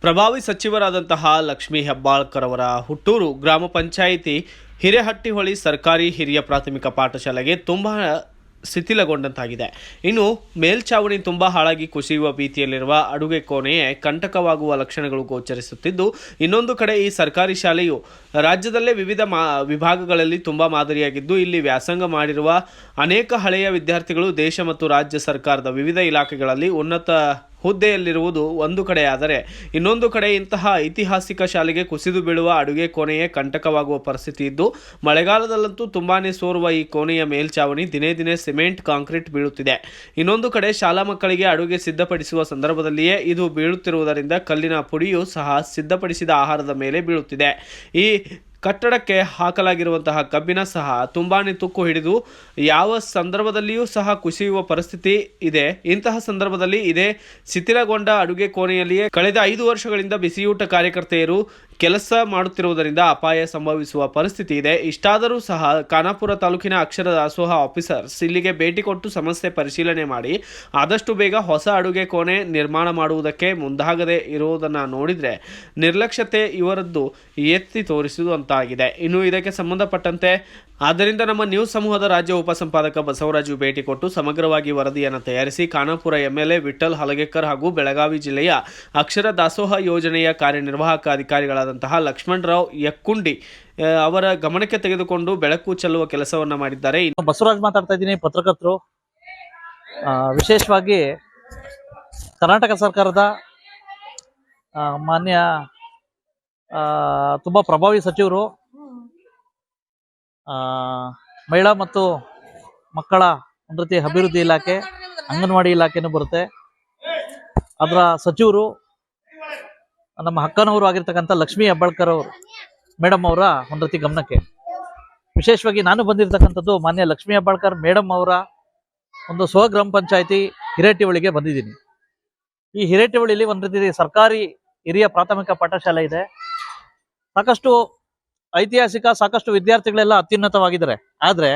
ಪ್ರಭಾವಿ ಸಚಿವರಾದಂತಹ ಲಕ್ಷ್ಮೀ ಹೆಬ್ಬಾಳ್ಕರ್ ಅವರ ಹುಟ್ಟೂರು ಗ್ರಾಮ ಪಂಚಾಯಿತಿ ಹಿರೇಹಟ್ಟಿಹೊಳಿ ಸರ್ಕಾರಿ ಹಿರಿಯ ಪ್ರಾಥಮಿಕ ಪಾಠಶಾಲೆಗೆ ತುಂಬಾ ಶಿಥಿಲಗೊಂಡಂತಾಗಿದೆ. ಇನ್ನು ಮೇಲ್ಛಾವಣಿ ತುಂಬಾ ಹಾಳಾಗಿ ಕುಸಿಯುವ ಭೀತಿಯಲ್ಲಿರುವ ಅಡುಗೆ ಕೋಣೆಯೇ ಕಂಟಕವಾಗುವ ಲಕ್ಷಣಗಳು ಗೋಚರಿಸುತ್ತಿದ್ದು, ಇನ್ನೊಂದು ಕಡೆ ಈ ಸರ್ಕಾರಿ ಶಾಲೆಯು ರಾಜ್ಯದಲ್ಲೇ ವಿವಿಧ ವಿಭಾಗಗಳಲ್ಲಿ ತುಂಬಾ ಮಾದರಿಯಾಗಿದ್ದು, ಇಲ್ಲಿ ವ್ಯಾಸಂಗ ಮಾಡಿರುವ ಅನೇಕ ಹಳೆಯ ವಿದ್ಯಾರ್ಥಿಗಳು ದೇಶ ಮತ್ತು ರಾಜ್ಯ ಸರ್ಕಾರದ ವಿವಿಧ ಇಲಾಖೆಗಳಲ್ಲಿ ಉನ್ನತ ಹುದ್ದೆಯಲ್ಲಿರುವುದು ಒಂದು ಕಡೆಯಾದರೆ, ಇನ್ನೊಂದು ಕಡೆ ಇಂತಹ ಐತಿಹಾಸಿಕ ಶಾಲೆಗೆ ಕುಸಿದು ಬೀಳುವ ಅಡುಗೆ ಕೋಣೆಯೇ ಕಂಟಕವಾಗುವ ಪರಿಸ್ಥಿತಿ ಇದ್ದು, ಮಳೆಗಾಲದಲ್ಲಂತೂ ತುಂಬಾನೇ ಸೋರುವ ಈ ಕೋಣೆಯ ಮೇಲ್ಛಾವಣಿ ದಿನೇ ದಿನೇ ಸಿಮೆಂಟ್ ಕಾಂಕ್ರೀಟ್ ಬೀಳುತ್ತಿದೆ. ಇನ್ನೊಂದು ಕಡೆ ಶಾಲಾ ಮಕ್ಕಳಿಗೆ ಅಡುಗೆ ಸಿದ್ಧಪಡಿಸುವ ಸಂದರ್ಭದಲ್ಲಿಯೇ ಇದು ಬೀಳುತ್ತಿರುವುದರಿಂದ ಕಲ್ಲಿನ ಪುಡಿಯೂ ಸಹ ಸಿದ್ಧಪಡಿಸಿದ ಆಹಾರದ ಮೇಲೆ ಬೀಳುತ್ತಿದೆ. ಈ ಕಟ್ಟಡಕ್ಕೆ ಹಾಕಲಾಗಿರುವಂತಹ ಕಬ್ಬಿಣ ಸಹ ತುಂಬಾನೇ ತುಕ್ಕು ಹಿಡಿದು ಯಾವ ಸಂದರ್ಭದಲ್ಲಿಯೂ ಸಹ ಕುಸಿಯುವ ಪರಿಸ್ಥಿತಿ ಇದೆ. ಇಂತಹ ಸಂದರ್ಭದಲ್ಲಿ ಇದೇ ಶಿಥಿಲಗೊಂಡ ಅಡುಗೆ ಕೋಣೆಯಲ್ಲಿಯೇ ಕಳೆದ 5 ವರ್ಷಗಳಿಂದ ಬಿಸಿಯೂಟ ಕಾರ್ಯಕರ್ತೆಯರು ಕೆಲಸ ಮಾಡುತ್ತಿರುವುದರಿಂದ ಅಪಾಯ ಸಂಭವಿಸುವ ಪರಿಸ್ಥಿತಿ ಇದೆ. ಇಷ್ಟಾದರೂ ಸಹ ಖಾನಾಪುರ ತಾಲೂಕಿನ ಅಕ್ಷರ ದಾಸೋಹ ಆಫೀಸರ್ಸ್ ಇಲ್ಲಿಗೆ ಭೇಟಿ ಕೊಟ್ಟು ಸಮಸ್ಯೆ ಪರಿಶೀಲನೆ ಮಾಡಿ ಆದಷ್ಟು ಬೇಗ ಹೊಸ ಅಡುಗೆ ಕೋಣೆ ನಿರ್ಮಾಣ ಮಾಡುವುದಕ್ಕೆ ಮುಂದಾಗದೆ ಇರುವುದನ್ನು ನೋಡಿದರೆ ನಿರ್ಲಕ್ಷ್ಯತೆ ಇವರದ್ದು ಎತ್ತಿ ತೋರಿಸುವುದು ಅಂತಾಗಿದೆ. ಇನ್ನು ಇದಕ್ಕೆ ಸಂಬಂಧಪಟ್ಟಂತೆ ಆದ್ದರಿಂದ ನಮ್ಮ ನ್ಯೂಸ್ ಸಮೂಹದ ರಾಜ್ಯ ಉಪಸಂಪಾದಕ ಬಸವರಾಜು ಭೇಟಿ ಕೊಟ್ಟು ಸಮಗ್ರವಾಗಿ ವರದಿಯನ್ನು ತಯಾರಿಸಿ ಖಾನಾಪುರ ಎಂಎಲ್ಎ ವಿಠ್ಠಲ್ ಹಲಗೇಕರ್ ಹಾಗೂ ಬೆಳಗಾವಿ ಜಿಲ್ಲೆಯ ಅಕ್ಷರ ದಾಸೋಹ ಯೋಜನೆಯ ಕಾರ್ಯನಿರ್ವಾಹಕ ಅಧಿಕಾರಿಗಳಾದಂತಹ ಲಕ್ಷ್ಮಣರಾವ್ ಯಕ್ಕುಂಡಿ ಅವರ ಗಮನಕ್ಕೆ ತೆಗೆದುಕೊಂಡು ಬೆಳಕು ಚೆಲ್ಲುವ ಕೆಲಸವನ್ನ ಮಾಡಿದ್ದಾರೆ. ಬಸವರಾಜ್ ಮಾತಾಡ್ತಾ ಇದ್ದೀನಿ, ಪತ್ರಕರ್ತರು. ವಿಶೇಷವಾಗಿ ಕರ್ನಾಟಕ ಸರ್ಕಾರದ ಮಾನ್ಯ ತುಂಬಾ ಪ್ರಭಾವಿ ಸಚಿವರು ಮಹಿಳಾ ಮತ್ತು ಮಕ್ಕಳ ಅಭಿವೃದ್ಧಿ ಅಭಿವೃದ್ಧಿ ಇಲಾಖೆ, ಅಂಗನವಾಡಿ ಇಲಾಖೆನೂ ಬರುತ್ತೆ. ಅದರ ಸಚಿವರು ನಮ್ಮ ಅಕ್ಕನವರು ಆಗಿರ್ತಕ್ಕಂಥ ಲಕ್ಷ್ಮೀ ಹೆಬ್ಬಾಳ್ಕರ್ ಅವರು ಮೇಡಮ್ ಅವರ ಒಂದು ರೀತಿ ಗಮನಕ್ಕೆ. ವಿಶೇಷವಾಗಿ ನಾನು ಬಂದಿರತಕ್ಕಂಥದ್ದು ಮಾನ್ಯ ಲಕ್ಷ್ಮೀ ಹೆಬ್ಬಾಳ್ಕರ್ ಮೇಡಮ್ ಅವರ ಒಂದು ಸ್ವಗ್ರಾಮ ಪಂಚಾಯಿತಿ ಹಿರೇಹಟ್ಟಿಹೊಳಿಗೆ ಬಂದಿದ್ದೀನಿ. ಈ ಹಿರೇಹಟ್ಟಿಹೊಳಿಲಿ ಒಂದು ರೀತಿ ಸರ್ಕಾರಿ ಹಿರಿಯ ಪ್ರಾಥಮಿಕ ಪಾಠಶಾಲೆ ಇದೆ. ಸಾಕಷ್ಟು ಐತಿಹಾಸಿಕ, ಸಾಕಷ್ಟು ವಿದ್ಯಾರ್ಥಿಗಳೆಲ್ಲ ಅತ್ಯುನ್ನತವಾಗಿದ್ದಾರೆ. ಆದ್ರೆ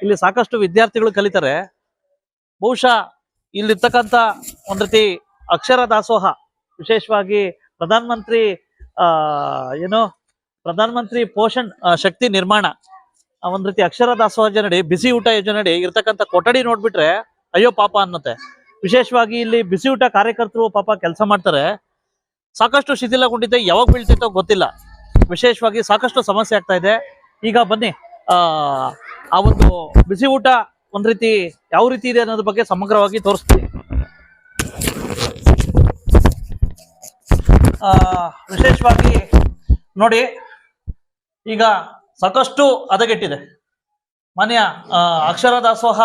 ಇಲ್ಲಿ ಸಾಕಷ್ಟು ವಿದ್ಯಾರ್ಥಿಗಳು ಕಲಿತಾರೆ. ಬಹುಶಃ ಇಲ್ಲಿರ್ತಕ್ಕಂಥ ಒಂದು ರೀತಿ ಅಕ್ಷರ ದಾಸೋಹ, ವಿಶೇಷವಾಗಿ ಪ್ರಧಾನಮಂತ್ರಿ ಪೋಷಣ್ ಶಕ್ತಿ ನಿರ್ಮಾಣ ಒಂದು ರೀತಿ ಅಕ್ಷರ ದಾಸೋಹ ಯೋಜನೆ, ಬಿಸಿ ಊಟ ಯೋಜನೆ ಇರ್ತಕ್ಕಂಥ ಕೊಠಡಿ ನೋಡ್ಬಿಟ್ರೆ ಅಯ್ಯೋ ಪಾಪ ಅನ್ನತ್ತೆ. ವಿಶೇಷವಾಗಿ ಇಲ್ಲಿ ಬಿಸಿ ಊಟ ಕಾರ್ಯಕರ್ತರು ಪಾಪ ಕೆಲಸ ಮಾಡ್ತಾರೆ. ಸಾಕಷ್ಟು ಶಿಥಿಲಗೊಂಡಿದೆ, ಯಾವಾಗ ಬೀಳ್ತಿತ್ತೋ ಗೊತ್ತಿಲ್ಲ. ವಿಶೇಷವಾಗಿ ಸಾಕಷ್ಟು ಸಮಸ್ಯೆ ಆಗ್ತಾ ಇದೆ. ಈಗ ಬನ್ನಿ ಆ ಒಂದು ಬಿಸಿ ಊಟ ಒಂದ್ ರೀತಿ ಯಾವ ರೀತಿ ಇದೆ ಅನ್ನೋದ್ರ ಬಗ್ಗೆ ಸಮಗ್ರವಾಗಿ ತೋರಿಸ್ತೀವಿ. ವಿಶೇಷವಾಗಿ ನೋಡಿ, ಈಗ ಸಾಕಷ್ಟು ಹದಗೆಟ್ಟಿದೆ. ಮಾನ್ಯ ಅಕ್ಷರ ದಾಸೋಹ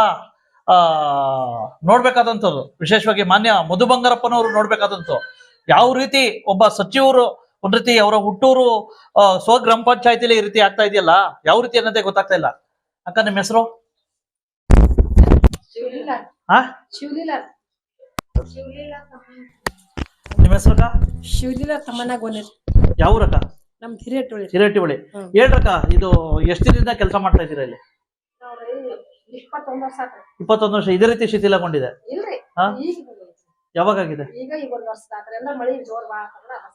ನೋಡ್ಬೇಕಾದಂಥದ್ದು, ವಿಶೇಷವಾಗಿ ಮಾನ್ಯ ಮಧು ಬಂಗಾರಪ್ಪನವರು ನೋಡ್ಬೇಕಾದಂಥದ್ದು. ಯಾವ ರೀತಿ ಒಬ್ಬ ಸಚಿವರು ಒಂದ್ ರೀತಿ ಅವರ ಹುಟ್ಟೂರು ಸ್ವಗ್ರಾಮ ಪಂಚಾಯತಿಲಿ ಈ ರೀತಿ ಆಗ್ತಾ ಇದೆಯಲ್ಲ, ಯಾವ ರೀತಿ ಅನ್ನೋದೇ ಗೊತ್ತಾಗ್ತಾ ಇಲ್ಲ. ಅಕ್ಕ, ನಿಮ್ಮ ಹೆಸರು? ನಿಮ್ಮ ಹೆಸರಕ್ಕ? ಶಿವಲೀಲಾ ತಮ್ಮನ ಗೋನೇರ್. ಯಾವ ಊರಕ್ಕ? ನಮ್ದು ಹಿರೇಹಟ್ಟಿಹೊಳಿ. ಹಿರೇಹಟ್ಟಿಹೊಳಿ. ಹೇಳ್ರಕ್ಕ, ಇದು ಎಷ್ಟು ದಿನದಿಂದ ಕೆಲಸ ಮಾಡ್ತಾ ಇದ್ದೀರಾ ಇಲ್ಲಿ? 21 ವರ್ಷ. 21 ವರ್ಷ. ಇದೇ ರೀತಿ ಶಿಥಿಲಗೊಂಡಿದೆ? ಯಾವಾಗಿದೆ?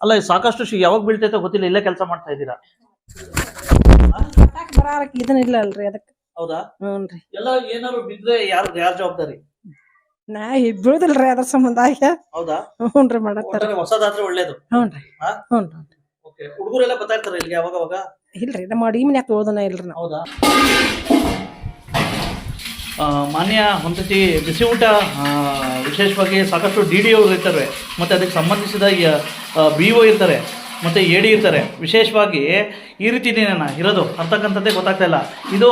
ಅಲ್ಲ, ಸಾಕಷ್ಟು ಯಾವಾಗ ಬೀಳ್ತೈತೆ ಗೊತ್ತಿಲ್ಲ, ಇಲ್ಲೇ ಕೆಲಸ ಮಾಡ್ತಾ ಇದ್ದೀರಾ? ಇದನ್ನಿಲ್ಲ ಅಲ್ರಿ, ಅದಕ್ಕೆ. ಹೌದಾ? ಎಲ್ಲ ಏನಾದ್ರು ಬಿದ್ರೆ ಯಾರ ಜವಾಬ್ದಾರಿ? ನಾ ಬೀಳುದಿಲ್ರಿ, ಅದ್ರ ಸಂಬಂಧ. ಹೌದಾ? ಹ್ಞೂನ್ರಿ, ಮಾಡತ್ತಾರ. ಹೊಸದಾದ್ರೆ ಒಳ್ಳೇದು. ಹ್ಞೂನ್ರಿ. ಹುಡುಗರೆಲ್ಲ ಬರ್ತಾ ಇರ್ತಾರೆ ಇಲ್ಲಿಗೆ ಯಾವಾಗ? ಇಲ್ರಿ, ನಮ್ಮ ಅಡಿಗೆ ಮನ್ಯಾಗ ಓದನ ಇಲ್ರಿ ನಾವು. ಹೌದಾ? ಮಾನ್ಯ ಒಂದು ರೀತಿ ಬಿಸಿ ಊಟ ವಿಶೇಷವಾಗಿ ಸಾಕಷ್ಟು DDO ಇರ್ತಾರೆ, ಮತ್ತು ಅದಕ್ಕೆ ಸಂಬಂಧಿಸಿದ BO ಇರ್ತಾರೆ, ಮತ್ತು AD ಇರ್ತಾರೆ. ವಿಶೇಷವಾಗಿ ಈ ರೀತಿನೇನ ಇರೋದು ಅಂತಕ್ಕಂಥದ್ದೇ ಗೊತ್ತಾಗ್ತಾ ಇಲ್ಲ. ಇದು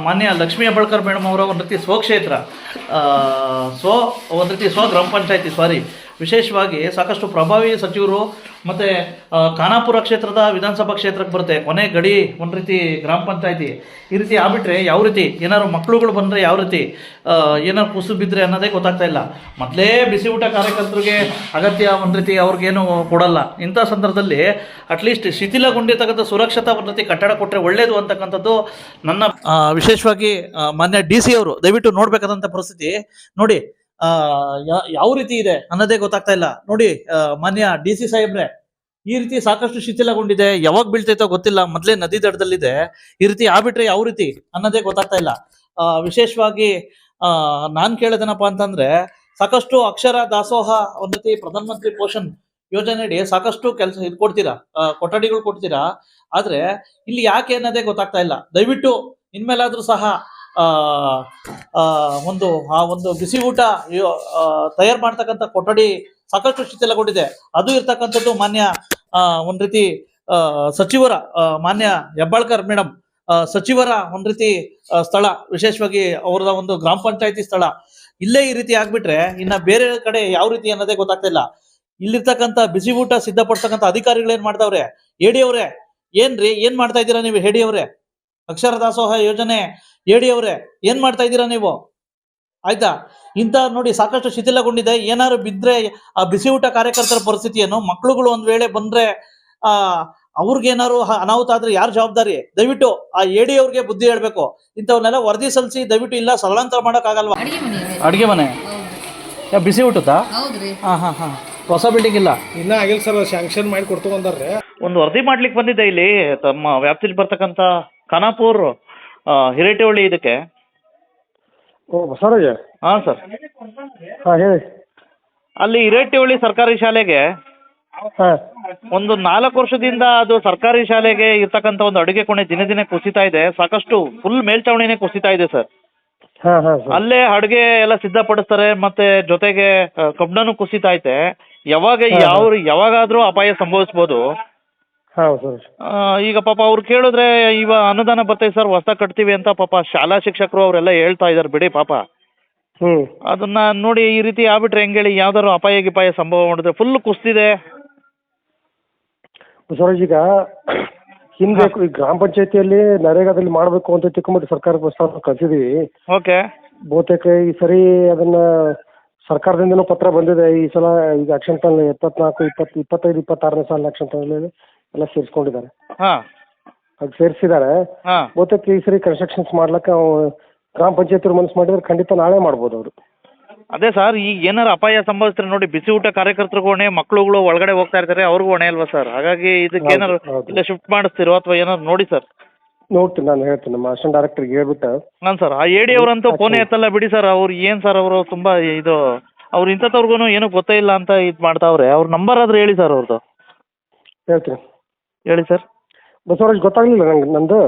ಮಾನ್ಯ ಲಕ್ಷ್ಮೀ ಹೆಬ್ಬಾಳ್ಕರ್ ಮೇಡಮ್ ಅವರ ಒಂದು ರೀತಿ ಸ್ವಕ್ಷೇತ್ರ, ಒಂದು ರೀತಿ ಸ್ವಗ್ರಾಮ ಪಂಚಾಯತಿ. ವಿಶೇಷವಾಗಿ ಸಾಕಷ್ಟು ಪ್ರಭಾವಿ ಸಚಿವರು ಮತ್ತು ಖಾನಾಪುರ ಕ್ಷೇತ್ರದ ವಿಧಾನಸಭಾ ಕ್ಷೇತ್ರಕ್ಕೆ ಬರುತ್ತೆ, ಕೊನೆ ಗಡಿ ಒಂದು ರೀತಿ ಗ್ರಾಮ ಪಂಚಾಯತಿ. ಈ ರೀತಿ ಆಗ್ಬಿಟ್ರೆ ಯಾವ ರೀತಿ, ಏನಾದ್ರು ಮಕ್ಕಳುಗಳು ಬಂದರೆ ಯಾವ ರೀತಿ, ಏನಾದ್ರು ಕುಸಿದು ಬಿದ್ದರೆ ಅನ್ನೋದೇ ಗೊತ್ತಾಗ್ತಾ ಇಲ್ಲ. ಮೊದಲೇ ಬಿಸಿ ಊಟ ಕಾರ್ಯಕರ್ತರಿಗೆ ಅಗತ್ಯ ಒಂದು ರೀತಿ ಅವ್ರಿಗೇನು ಕೊಡಲ್ಲ. ಇಂಥ ಸಂದರ್ಭದಲ್ಲಿ ಅಟ್ಲೀಸ್ಟ್ ಶಿಥಿಲಗೊಂಡಿರ್ತಕ್ಕಂಥ ಸುರಕ್ಷತಾ ಒಂದು ರೀತಿ ಕಟ್ಟಡ ಕೊಟ್ಟರೆ ಒಳ್ಳೇದು ಅಂತಕ್ಕಂಥದ್ದು ನನ್ನ ವಿಶೇಷವಾಗಿ ಮಾನ್ಯ DC ಅವರು ದಯವಿಟ್ಟು ನೋಡ್ಬೇಕಾದಂಥ ಪರಿಸ್ಥಿತಿ ನೋಡಿ. ಯಾವ ರೀತಿ ಇದೆ ಅನ್ನೋದೇ ಗೊತ್ತಾಗ್ತಾ ಇಲ್ಲ. ನೋಡಿ ಮಾನ್ಯ DC ಸಾಹೇಬ್ರೆ, ಈ ರೀತಿ ಸಾಕಷ್ಟು ಶಿಥಿಲಗೊಂಡಿದೆ, ಯಾವಾಗ ಬೀಳ್ತೈತೋ ಗೊತ್ತಿಲ್ಲ, ಮೊದ್ಲೇ ನದಿ ದಡದಲ್ಲಿದೆ, ಈ ರೀತಿ ಆಗ್ಬಿಟ್ರೆ ಯಾವ ರೀತಿ ಅನ್ನೋದೇ ಗೊತ್ತಾಗ್ತಾ ಇಲ್ಲ. ವಿಶೇಷವಾಗಿ ನಾನ್ ಕೇಳೋದೇನಪ್ಪಾ ಅಂತಂದ್ರೆ, ಸಾಕಷ್ಟು ಅಕ್ಷರ ದಾಸೋಹ ಒಂದ್ ರೀತಿ ಪ್ರಧಾನ ಮಂತ್ರಿ ಪೋಷಣ್ ಯೋಜನೆ ಅಡಿ ಸಾಕಷ್ಟು ಕೆಲಸ ಇದು ಕೊಡ್ತೀರಾ, ಕೊಠಡಿಗಳು ಕೊಡ್ತೀರಾ, ಆದ್ರೆ ಇಲ್ಲಿ ಯಾಕೆ ಅನ್ನೋದೇ ಗೊತ್ತಾಗ್ತಾ ಇಲ್ಲ. ದಯವಿಟ್ಟು ಇನ್ಮೇಲಾದ್ರೂ ಸಹ ಆ ಒಂದು ಬಿಸಿ ಊಟ ತಯಾರು ಮಾಡ್ತಕ್ಕಂಥ ಕೊಠಡಿ ಸಾಕಷ್ಟು ಶಿಥಿಲಗೊಂಡಿದೆ. ಅದು ಇರ್ತಕ್ಕಂಥದ್ದು ಮಾನ್ಯ ಒಂದ್ ರೀತಿ ಸಚಿವರ ಮಾನ್ಯ ಹೆಬ್ಬಾಳ್ಕರ್ ಮೇಡಮ್ ಸಚಿವರ ಒಂದ್ ರೀತಿ ಸ್ಥಳ, ವಿಶೇಷವಾಗಿ ಅವರದ ಒಂದು ಗ್ರಾಮ ಪಂಚಾಯತಿ ಸ್ಥಳ. ಇಲ್ಲೇ ಈ ರೀತಿ ಆಗ್ಬಿಟ್ರೆ ಇನ್ನ ಬೇರೆ ಕಡೆ ಯಾವ ರೀತಿ ಅನ್ನೋದೇ ಗೊತ್ತಾಗ್ತಾ ಇಲ್ಲ. ಇಲ್ಲಿರ್ತಕ್ಕಂಥ ಬಿಸಿ ಊಟ ಸಿದ್ಧಪಡಿಸ್ತಕ್ಕಂಥ ಅಧಿಕಾರಿಗಳು ಏನ್ ಮಾಡ್ತಾವ್ರೆ? ಹೇಳಿ ಅವ್ರೆ, ಏನ್ರಿ ಏನ್ ಮಾಡ್ತಾ ಇದ್ದೀರಾ ನೀವು? ಹೇಳಿ ಅವ್ರೆ, ಅಕ್ಷರ ದಾಸೋಹ ಯೋಜನೆ ಹೇಳಿ ಅವ್ರೆ, ಏನ್ ಮಾಡ್ತಾ ಇದ್ದೀರಾ ನೀವು? ಆಯ್ತಾ, ಇಂತ ನೋಡಿ ಸಾಕಷ್ಟು ಶಿಥಿಲಗೊಂಡಿದೆ. ಏನಾದ್ರು ಬಿದ್ರೆ ಆ ಬಿಸಿ ಊಟ ಕಾರ್ಯಕರ್ತರ ಪರಿಸ್ಥಿತಿ ಏನು? ಮಕ್ಳುಗಳು ಒಂದ್ ವೇಳೆ ಬಂದ್ರೆ ಅವ್ರಿಗೇನಾದ್ರು ಅನಾಹುತ ಆದ್ರೆ ಯಾರು ಜವಾಬ್ದಾರಿ? ದಯವಿಟ್ಟು ಆ ಎಡಿ ಅವ್ರಿಗೆ ಬುದ್ಧಿ ಹೇಳ್ಬೇಕು. ಇಂಥವನ್ನೆಲ್ಲ ವರದಿ ಸಲ್ಲಿಸಿ ದಯವಿಟ್ಟು ಇಲ್ಲ ಸ್ಥಳಾಂತರ ಮಾಡಕ್ ಆಗಲ್ವಾ? ಅಡಿಗೆ ಮನೆ ಬಿಸಿ ಊಟದ ಹೊಸ ಬಿಲ್ಡಿಂಗ್ ಇಲ್ಲ, ಇನ್ನ ಆಗಿಲ್ಲ ಸರ್, ಶಾಂಕ್ಷನ್ ಮಾಡಿ ಕೊಡ್ತು ಅಂದಾರ್ರೆ. ಒಂದು ವರದಿ ಮಾಡ್ಲಿಕ್ಕೆ ಬಂದಿದ್ದೆ ಇಲ್ಲಿ ತಮ್ಮ ವ್ಯಾಪ್ತಿಲಿ ಬರ್ತಕ್ಕಂಥ ಖಾನಾಪುರ್ ಹಿರೇಟಿಹಳ್ಳಿ ಇದಕ್ಕೆ. ಓ ಬಸವರಾಜ. ಹಾ ಸರ್, ಹಾ ಹೇಳಿ. ಅಲ್ಲಿ ಹಿರೇಟಿಹಳ್ಳಿ ಸರ್ಕಾರಿ ಶಾಲೆಗೆ ಹಾ ಒಂದು 4 ವರ್ಷದಿಂದ ಅದು ಸರ್ಕಾರಿ ಶಾಲೆಗೆ ಇರ್ತಕ್ಕಂಥ ಒಂದು ಅಡುಗೆ ಕೋಣೆ ದಿನೇ ದಿನೇ ಕುಸಿತಾ ಇದೆ. ಸಾಕಷ್ಟು ಫುಲ್ ಮೇಲ್ಛಾವಣಿನೇ ಕುಸಿತಾ ಇದೆ ಸರ್. ಹಾ ಹಾ ಸರ್. ಅಲ್ಲೇ ಅಡುಗೆ ಎಲ್ಲ ಸಿದ್ಧಪಡಿಸ್ತಾರೆ, ಮತ್ತೆ ಜೊತೆಗೆ ಕಬ್ಬಣನೂ ಕುಸಿತಾ ಐತೆ. ಯಾವಾಗಾದ್ರೂ ಅಪಾಯ ಸಂಭವಿಸ್ಬೋದು. ಹೌದು ಸರ್. ಈಗ ಪಾಪ ಅವ್ರು ಕೇಳಿದ್ರೆ ಅನುದಾನ ಬರ್ತೈತೆ ಸರ್, ಹೊಸ ಕಟ್ತೀವಿ ಅಂತ ಪಾಪ ಶಾಲಾ ಶಿಕ್ಷಕರು ಅವರೆಲ್ಲ ಹೇಳ್ತಾ ಇದಾರೆ ಬಿಡಿ ಪಾಪ. ಅದನ್ನ ನೋಡಿ ಈ ರೀತಿ ಆಗ್ಬಿಟ್ರೆ ಹೆಂಗ್ ಹೇಳಿ? ಯಾವ್ದಾದ್ರು ಅಪಾಯ ಗಿಪಾಯ ಸಂಭವ ಮಾಡಿದ್ರೆ ಫುಲ್ ಕುಸ್ತಿದೆ. ಬಸವರಾಜ್, ಈಗ ಹಿಂದೆ ಈ ಗ್ರಾಮ ಪಂಚಾಯತಿಯಲ್ಲಿ ನರೇಗಾದಲ್ಲಿ ಮಾಡಬೇಕು ಅಂತ ತಿಳ್ಕೊಂಬಿಟ್ಟು ಸರ್ಕಾರ ಪ್ರಸ್ತಾವ ಕಳಿಸಿದೀವಿ. ಓಕೆ, ಬಹುತೇಕ ಈ ಸರಿ ಅದನ್ನ ಸರ್ಕಾರದಿಂದನೂ ಪತ್ರ ಬಂದಿದೆ. ಈ ಸಲ ಈಗ ಆಕ್ಷನ್ ಪ್ಲಾನ್ 24, 25, 26ನೇ ಸಾಲ ಆಕ್ಷನ್ ಪ್ಲಾನ್ ಎಲ್ಲ ಸೇರಿಸ್ಕೊಂಡಿದ್ದಾರೆ. ಅದು ಸೇರಿಸಿದ್ದಾರೆ. ಬಹುತೇಕ ಈ ಸರಿ ಕನ್ಸ್ಟ್ರಕ್ಷನ್ಸ್ ಮಾಡ್ಲಿಕ್ಕೆ ಗ್ರಾಮ ಪಂಚಾಯತಿ ಮನಸ್ಸು ಮಾಡಿದ್ರೆ ಖಂಡಿತ ನಾಳೆ ಮಾಡ್ಬೋದು ಅವರು. ಅದೇ ಸರ್, ಈಗ ಏನಾರು ಅಪಾಯ ಸಂಭವಿಸ್ತಾರೆ ನೋಡಿ, ಬಿಸಿ ಊಟ ಕಾರ್ಯಕರ್ತರಿಗೂ ಹೊಣೆ, ಮಕ್ಳುಗಳು ಒಳಗಡೆ ಹೋಗ್ತಾ ಇರ್ತಾರೆ ಅವ್ರಿಗೂ ಹೊಣೆ ಅಲ್ವಾ ಸರ್? ಹಾಗಾಗಿ ಇದಕ್ಕೆ ಏನಾರು ಇಲ್ಲ ಶಿಫ್ಟ್ ಮಾಡಿಸ್ತಿರೋ ಅಥವಾ ಏನಾರು ನೋಡಿ ಸರ್. ನೋಡ್ತೀನಿ, ನಾನು ಹೇಳ್ತೀನಿ ನಮ್ಮ ಅಸಿಸ್ಟೆಂಟ್ ಡೈರೆಕ್ಟರ್ಗೆ ಹೇಳ್ಬಿಟ್ಟು. ನಾನು ಸರ್, ಆ ಎಡಿ ಅವರಂತೂ ಫೋನೇ ಎತ್ತಲ್ಲ ಬಿಡಿ ಸರ್. ಅವ್ರು ಏನು ಸರ್, ಅವರು ತುಂಬಾ ಅವ್ರು ಇಂಥವ್ರಿಗೂ ಏನೂ ಗೊತ್ತೇ ಇಲ್ಲ ಅಂತ ಇದು ಮಾಡ್ತಾವ್ರೆ. ಅವ್ರ ನಂಬರ್ ಆದ್ರೆ ಹೇಳಿ ಸರ್ ಅವ್ರದ್ದು. ಹೇಳ್ತೀನಿ, ಹೇಳಿ ಸರ್. ಬಸವರಾಜ್, ಗೊತ್ತಾಗ್ಲಿಲ್ಲ ನಂಗೆ ನಂದು.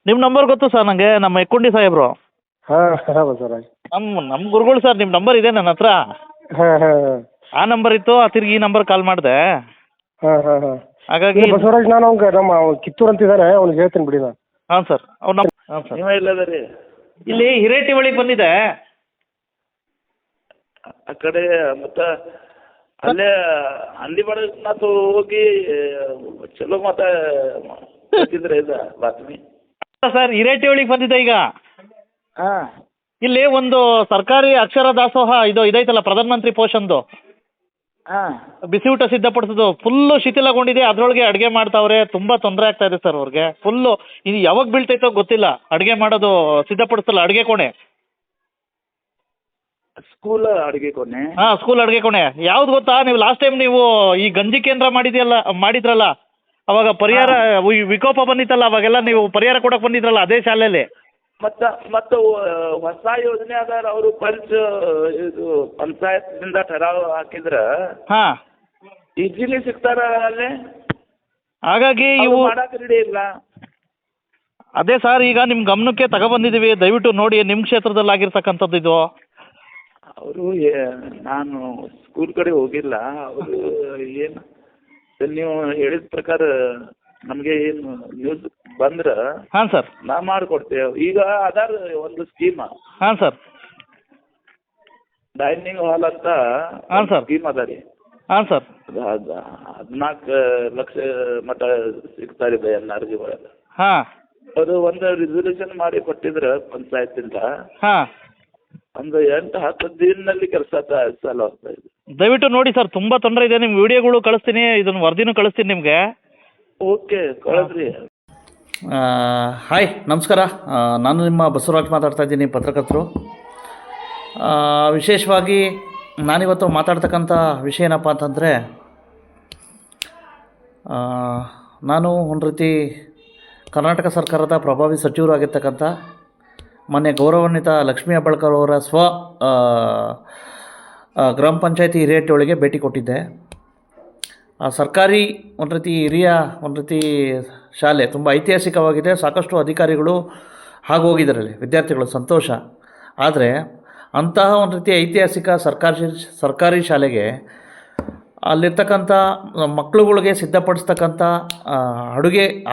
ನಿಮ್ಮ ನಂಬರ್ ಗೊತ್ತು ಸರ್ ನನಗೆ, ನಮ್ಮ ಎಕ್ಕುಂಡಿ ಸಾಹೇಬ್ರು. ಹಾಂ ಬಸವರಾಜ್, ನಮ್ಮ ಗುರುಗಳು ಸರ್. ನಿಮ್ಮ ನಂಬರ್ ಇದೆ ನನ್ನ ಹತ್ರ. ಆ ನಂಬರ್ ಇತ್ತು, ತಿರ್ಗಿ ಈ ನಂಬರ್ ಕಾಲ್ ಮಾಡಿದೆ. ಹಾಗಾಗಿ ಬಸವರಾಜ್, ನಾನು ನಮ್ಮ ಕಿತ್ತೂರು ಅಂತಿದ್ದಾನೆ, ಅವ್ನಿಗೆ ಹೇಳ್ತೀನಿ ಬಿಡಿ ನಾನು. ಹಾಂ ಸರ್, ಹಾಂ ಸರ್. ಇಲ್ಲಿ ಹಿರೇಟಿಹಳ್ಳಿಗೆ ಬಂದಿದೆ ಆ ಕಡೆ. ಮತ್ತೆ ಅಲ್ಲೇ ಹಂದಿ ಬಡನಾಥ್ ಹೋಗಿ ಚಲೋ ಮಾತಾಡಿದ್ರೆ ಇದು ಬಾತ್ಮಿ ಸರ್. ಹಿರೇಟಿಹಳ್ಳಿಗೆ ಬಂದಿದೆ ಈಗ. ಹಾಂ, ಇಲ್ಲಿ ಒಂದು ಸರ್ಕಾರಿ ಅಕ್ಷರ ದಾಸೋಹ ಇದೈತಲ್ಲ, ಪ್ರಧಾನ ಮಂತ್ರಿ ಪೋಷಣ್ದು ಬಿಸಿ ಊಟ ಸಿದ್ಧಪಡಿಸೋದು ಫುಲ್ಲು ಶಿಥಿಲಗೊಂಡಿದೆ. ಅದ್ರೊಳಗೆ ಅಡುಗೆ ಮಾಡ್ತಾವ್ರೆ. ತುಂಬಾ ತೊಂದರೆ ಆಗ್ತಾ ಇದೆ ಸರ್ ಅವ್ರಿಗೆ. ಫುಲ್ಲು ಇದು ಯಾವಾಗ ಬೀಳ್ತೈತೋ ಗೊತ್ತಿಲ್ಲ. ಅಡುಗೆ ಮಾಡೋದು ಸಿದ್ಧಪಡಿಸಲ್ಲ, ಅಡುಗೆ ಕೋಣೆ. ಸ್ಕೂಲ್ ಅಡುಗೆ ಕೋಣೆ? ಹಾಂ, ಸ್ಕೂಲ್ ಅಡುಗೆ ಕೋಣೆ. ಯಾವ್ದು ಗೊತ್ತಾ? ನೀವು ಲಾಸ್ಟ್ ಟೈಮ್ ನೀವು ಈ ಗಂಜಿ ಕೇಂದ್ರ ಮಾಡಿದ್ರಲ್ಲ, ಅವಾಗ ಪರಿಹಾರ ವಿಕೋಪ ಬಂದಿತ್ತಲ್ಲ, ಅವಾಗೆಲ್ಲ ನೀವು ಪರಿಹಾರ ಕೊಡಕ್ಕೆ ಬಂದಿದ್ರಲ್ಲ ಅದೇ ಶಾಲೆಯಲ್ಲಿ. ಮತ್ತು ಹೊಸ ಯೋಜನೆ ಅದಾರ ಅವರು ಇದು ಪಂಚಾಯತ್ನಿಂದ ಠರಾವ್ ಹಾಕಿದ್ರ ಈಜಿಲಿ ಸಿಗ್ತಾರ ಅಲ್ಲೇ. ಹಾಗಾಗಿ ಇವು ಮಾಡಕ್ಕೆ ರೆಡಿ ಇಲ್ಲ. ಅದೇ ಸರ್, ಈಗ ನಿಮ್ಮ ಗಮನಕ್ಕೆ ತಗೊಬಂದಿದ್ದೀವಿ. ದಯವಿಟ್ಟು ನೋಡಿ, ನಿಮ್ಮ ಕ್ಷೇತ್ರದಲ್ಲಿ ಆಗಿರ್ತಕ್ಕಂಥದ್ದು ಇದು. ಅವರು ನಾನು ಸ್ಕೂಲ್ ಕಡೆ ಹೋಗಿಲ್ಲ. ಅವರು ಏನು ನೀವು ಹೇಳಿದ ಪ್ರಕಾರ ನಮಗೆ ಏನು ನ್ಯೂಸ್ ಬಂದ್ರೆ ಹಾಂ ಸರ್, ನಾ ಮಾಡಿಕೊಡ್ತೇವೆ. ಈಗ ಅದಾರ ಒಂದು ಸ್ಕೀಮ್. ಹಾಂ ಸರ್, ಡೈನಿಂಗ್ ಹಾಲ್ ಅಂತ ಸ್ಕೀಮ್ ಅದ ರೀ. ಹಾಂ ಸರ್, 14 ಲಕ್ಷ ಮಟ್ಟ ಸಿಗ್ತಾ ಇದೆ ಎಲ್ಲರಿಗೂ. ಹಾಂ, ಅದು ಒಂದು ರಿಸಲ್ಯೂಷನ್ ಮಾಡಿ ಕೊಟ್ಟಿದ್ರೆ ಪಂಚಾಯತಿಂದ. ಹಾಂ, ಒಂದು 8-10 ದಿನದಲ್ಲಿ ಕೆಲಸ ಚಾಲು ಆಗ್ತಾ ಇದೆ. ದಯವಿಟ್ಟು ನೋಡಿ ಸರ್, ತುಂಬ ತೊಂದರೆ ಇದೆ. ನಿಮ್ಮ ವಿಡಿಯೋಗಳು ಕಳಿಸ್ತೀನಿ, ಇದನ್ನು ವರದಿನೂ ಕಳಿಸ್ತೀನಿ ನಿಮಗೆ. ಓಕೆ, ಕಳಿಸ್ರಿ. ಹಾಯ್, ನಮಸ್ಕಾರ. ನಾನು ನಿಮ್ಮ ಬಸವರಾಜ್ ಮಾತಾಡ್ತಾ ಇದ್ದೀನಿ, ಪತ್ರಕರ್ತರು. ವಿಶೇಷವಾಗಿ ನಾನಿವತ್ತು ಮಾತಾಡ್ತಕ್ಕಂಥ ವಿಷಯ ಏನಪ್ಪ ಅಂತಂದರೆ, ನಾನು ಒಂದು ರೀತಿ ಕರ್ನಾಟಕ ಸರ್ಕಾರದ ಪ್ರಭಾವಿ ಸಚಿವರು ಆಗಿರ್ತಕ್ಕಂಥ ಮಾನ್ಯ ಗೌರವಾನ್ವಿತ ಲಕ್ಷ್ಮೀ ಹೆಬ್ಬಾಳ್ಕರ್ ಅವರ ಗ್ರಾಮ ಪಂಚಾಯತಿ ಹಿರಿಯಟ್ಟೊಳಗೆ ಭೇಟಿ ಕೊಟ್ಟಿದ್ದೆ. ಸರ್ಕಾರಿ ಒಂದು ರೀತಿ ಹಿರಿಯ ಒಂದು ರೀತಿ ಶಾಲೆ ತುಂಬ ಐತಿಹಾಸಿಕವಾಗಿದೆ. ಸಾಕಷ್ಟು ಅಧಿಕಾರಿಗಳು ಹೋಗಿದ್ದಾರಲ್ಲಿ, ವಿದ್ಯಾರ್ಥಿಗಳು, ಸಂತೋಷ. ಆದರೆ ಅಂತಹ ಒಂದು ರೀತಿ ಐತಿಹಾಸಿಕ ಸರ್ಕಾರಿ ಶಾಲೆಗೆ ಅಲ್ಲಿರ್ತಕ್ಕಂಥ ಮಕ್ಕಳುಗಳಿಗೆ ಸಿದ್ಧಪಡಿಸ್ತಕ್ಕಂಥ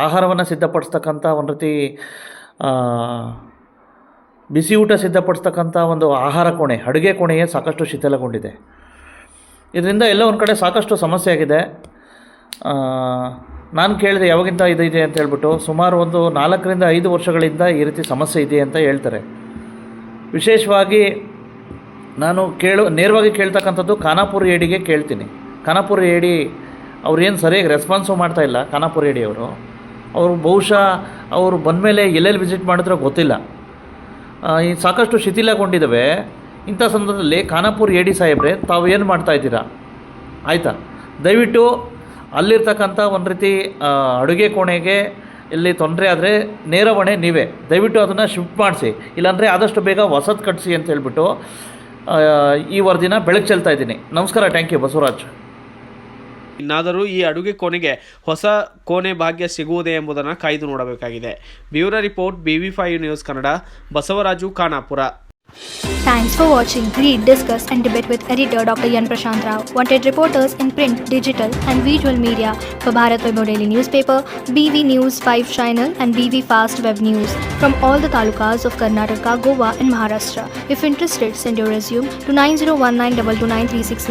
ಆಹಾರವನ್ನು ಸಿದ್ಧಪಡಿಸ್ತಕ್ಕಂಥ ಒಂದು ರೀತಿ ಬಿಸಿ ಊಟ ಸಿದ್ಧಪಡಿಸ್ತಕ್ಕಂಥ ಒಂದು ಆಹಾರ ಕೋಣೆ, ಅಡುಗೆ ಕೋಣೆಯೇ ಸಾಕಷ್ಟು ಶಿಥಿಲಗೊಂಡಿದೆ. ಇದರಿಂದ ಎಲ್ಲ ಒಂದು ಕಡೆ ಸಾಕಷ್ಟು ಸಮಸ್ಯೆ ಆಗಿದೆ. ನಾನು ಕೇಳಿದೆ ಯಾವಾಗಿಂತ ಇದೆ ಅಂತ ಹೇಳ್ಬಿಟ್ಟು, ಸುಮಾರು ಒಂದು 4 ರಿಂದ 5 ವರ್ಷಗಳಿಂದ ಈ ರೀತಿ ಸಮಸ್ಯೆ ಇದೆ ಅಂತ ಹೇಳ್ತಾರೆ. ವಿಶೇಷವಾಗಿ ನಾನು ನೇರವಾಗಿ ಕೇಳ್ತಕ್ಕಂಥದ್ದು ಖಾನಾಪುರ ಎಡಿಗೆ ಕೇಳ್ತೀನಿ. ಖಾನಾಪುರ ಎಡಿ ಅವ್ರೇನು ಸರಿಯಾಗಿ ರೆಸ್ಪಾನ್ಸು ಮಾಡ್ತಾಯಿಲ್ಲ. ಖಾನಾಪುರ ಎಡಿ ಅವರು ಬಹುಶಃ ಅವರು ಬಂದಮೇಲೆ ಎಲ್ಲೆಲ್ಲಿ ವಿಸಿಟ್ ಮಾಡಿದ್ರೋ ಗೊತ್ತಿಲ್ಲ. ಈ ಸಾಕಷ್ಟು ಶಿಥಿಲಗೊಂಡಿದ್ದಾವೆ. ಇಂಥ ಸಂದರ್ಭದಲ್ಲಿ ಖಾನಾಪುರ ಎಡಿ ಸಾಹೇಬ್ರೆ, ತಾವು ಏನು ಮಾಡ್ತಾಯಿದ್ದೀರಾ? ಆಯಿತಾ, ದಯವಿಟ್ಟು ಅಲ್ಲಿರ್ತಕ್ಕಂಥ ಒಂದು ರೀತಿ ಅಡುಗೆ ಕೋಣೆಗೆ ಇಲ್ಲಿ ತೊಂದರೆ ಆದರೆ ನೇರ ಹೊಣೆ ನೀವೇ. ದಯವಿಟ್ಟು ಅದನ್ನು ಶಿಫ್ಟ್ ಮಾಡಿಸಿ, ಇಲ್ಲಾಂದರೆ ಆದಷ್ಟು ಬೇಗ ಹೊಸದು ಕಟ್ಟಿಸಿ ಅಂತ ಹೇಳ್ಬಿಟ್ಟು ಈ ವರದಿನ ಬೆಳಕು ಚೆಲ್ತಾ ಇದ್ದೀನಿ. ನಮಸ್ಕಾರ. Thank you Basavaraj. ಇನ್ನಾದರೂ ಈ ಅಡುಗೆ ಕೋಣೆಗೆ ಹೊಸ ಕೋಣೆ ಭಾಗ್ಯ ಸಿಗುವುದೇ ಎಂಬುದನ್ನು ಕಾಯ್ದು ನೋಡಬೇಕಾಗಿದೆ. Bureau report, BV5 news Kannada, Basavaraju, Khanapur. Thanks for watching. Read, discuss and debate with editor Dr. Yan Prashant Rao. Wanted reporters in print, digital and visual media for Bharat Vaibhav Daily Newspaper, BV News 5 Channel and BV Fast Web News from all the talukas of Karnataka, Goa and Maharashtra. If interested, send your resume to 9019229369.